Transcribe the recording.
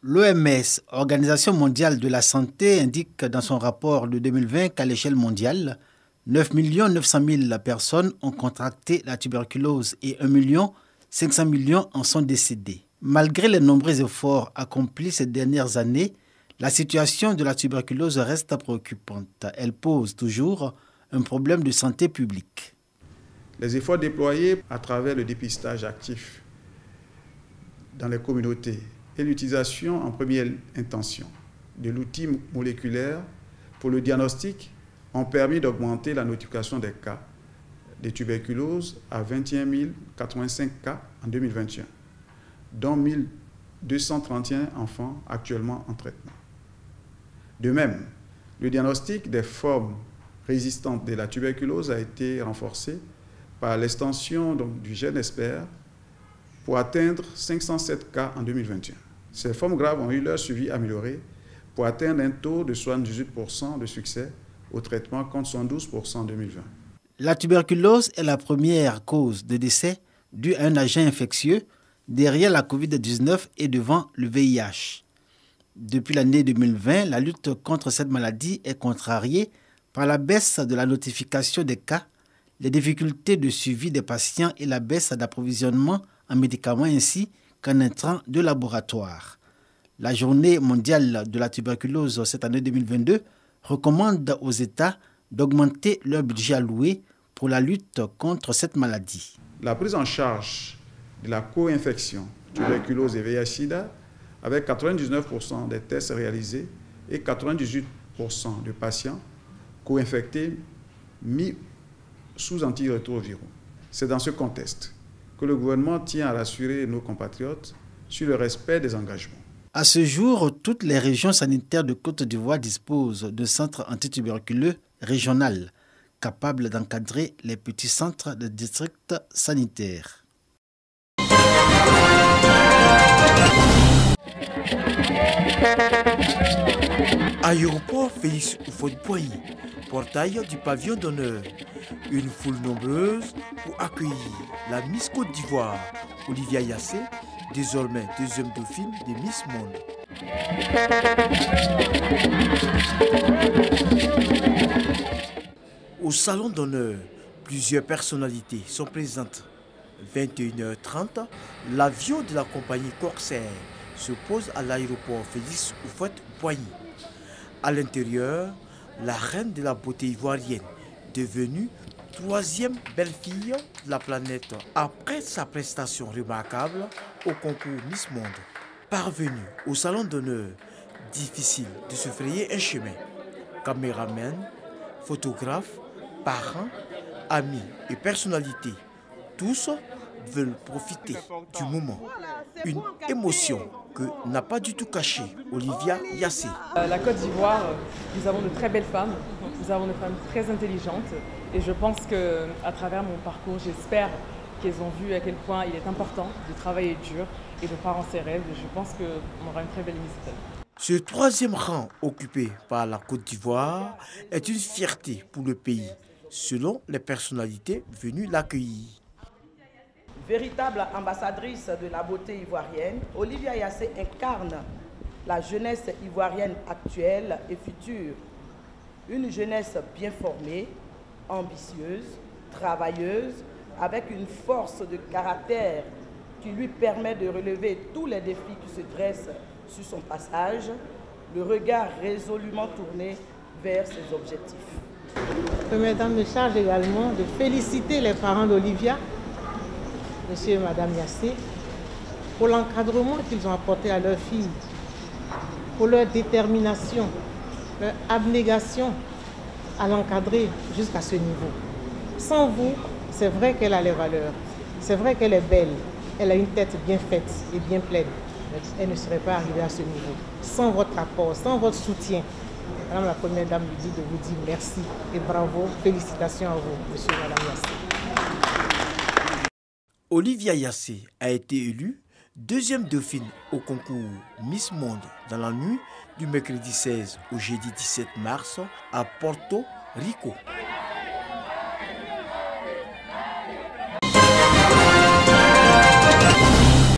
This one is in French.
L'OMS, Organisation mondiale de la santé, indique dans son rapport de 2020 qu'à l'échelle mondiale, 9 900 000 personnes ont contracté la tuberculose et 1 500 000 en sont décédés. Malgré les nombreux efforts accomplis ces dernières années, la situation de la tuberculose reste préoccupante. Elle pose toujours un problème de santé publique. Les efforts déployés à travers le dépistage actif dans les communautés et l'utilisation en première intention de l'outil moléculaire pour le diagnostic ont permis d'augmenter la notification des cas de tuberculose à 21 085 cas en 2021, dont 1 231 enfants actuellement en traitement. De même, le diagnostic des formes résistantes de la tuberculose a été renforcé par l'extension du GeneSper pour atteindre 507 cas en 2021. Ces formes graves ont eu leur suivi amélioré pour atteindre un taux de 78% de succès au traitement contre 72% en 2020. La tuberculose est la première cause de décès due à un agent infectieux derrière la COVID-19 et devant le VIH. Depuis l'année 2020, la lutte contre cette maladie est contrariée par la baisse de la notification des cas, les difficultés de suivi des patients et la baisse d'approvisionnement en médicaments ainsi qu'en intrants de laboratoire. La Journée mondiale de la tuberculose cette année 2022 recommande aux États d'augmenter leur budget alloué pour la lutte contre cette maladie. La prise en charge de la co-infection tuberculose et VIH-Sida, avec 99% des tests réalisés et 98% de patients co-infectés mis sous antirétroviraux. C'est dans ce contexte que le gouvernement tient à rassurer nos compatriotes sur le respect des engagements. À ce jour, toutes les régions sanitaires de Côte d'Ivoire disposent de centres antituberculeux régionaux capables d'encadrer les petits centres de districts sanitaires. Aéroport Félix Houphouët-Boigny, portail du pavillon d'honneur. Une foule nombreuse pour accueillir la Miss Côte d'Ivoire, Olivia Yassé, désormais deuxième dauphine de Miss Monde. Au salon d'honneur, plusieurs personnalités sont présentes. 21h30, l'avion de la compagnie Corsair se pose à l'aéroport Félix Houphouët-Boigny. À l'intérieur, la reine de la beauté ivoirienne, devenue troisième belle-fille de la planète après sa prestation remarquable au concours Miss Monde. Parvenue au salon d'honneur, difficile de se frayer un chemin. Caméramen, photographes, parents, amis et personnalités, tous veulent profiter du moment. Une émotion que n'a pas du tout cachée Olivia Yassé. La Côte d'Ivoire, nous avons de très belles femmes, nous avons des femmes très intelligentes et je pense qu'à travers mon parcours, j'espère qu'elles ont vu à quel point il est important de travailler dur et de croire en ses rêves. Je pense qu'on aura une très belle Miss. Ce troisième rang occupé par la Côte d'Ivoire est une fierté pour le pays, selon les personnalités venues l'accueillir. Véritable ambassadrice de la beauté ivoirienne, Olivia Yassé incarne la jeunesse ivoirienne actuelle et future. Une jeunesse bien formée, ambitieuse, travailleuse, avec une force de caractère qui lui permet de relever tous les défis qui se dressent sur son passage, le regard résolument tourné vers ses objectifs. Première dame me charge également de féliciter les parents d'Olivia, monsieur et madame Yassé, pour l'encadrement qu'ils ont apporté à leur fille, pour leur détermination, leur abnégation à l'encadrer jusqu'à ce niveau. Sans vous, c'est vrai qu'elle a les valeurs, c'est vrai qu'elle est belle, elle a une tête bien faite et bien pleine, mais elle ne serait pas arrivée à ce niveau. Sans votre apport, sans votre soutien, madame la première dame lui dit de vous dire merci et bravo, félicitations à vous, monsieur et madame Yassé. Olivia Yassé a été élue deuxième dauphine au concours Miss Monde dans la nuit du mercredi 16 au jeudi 17 mars à Porto Rico.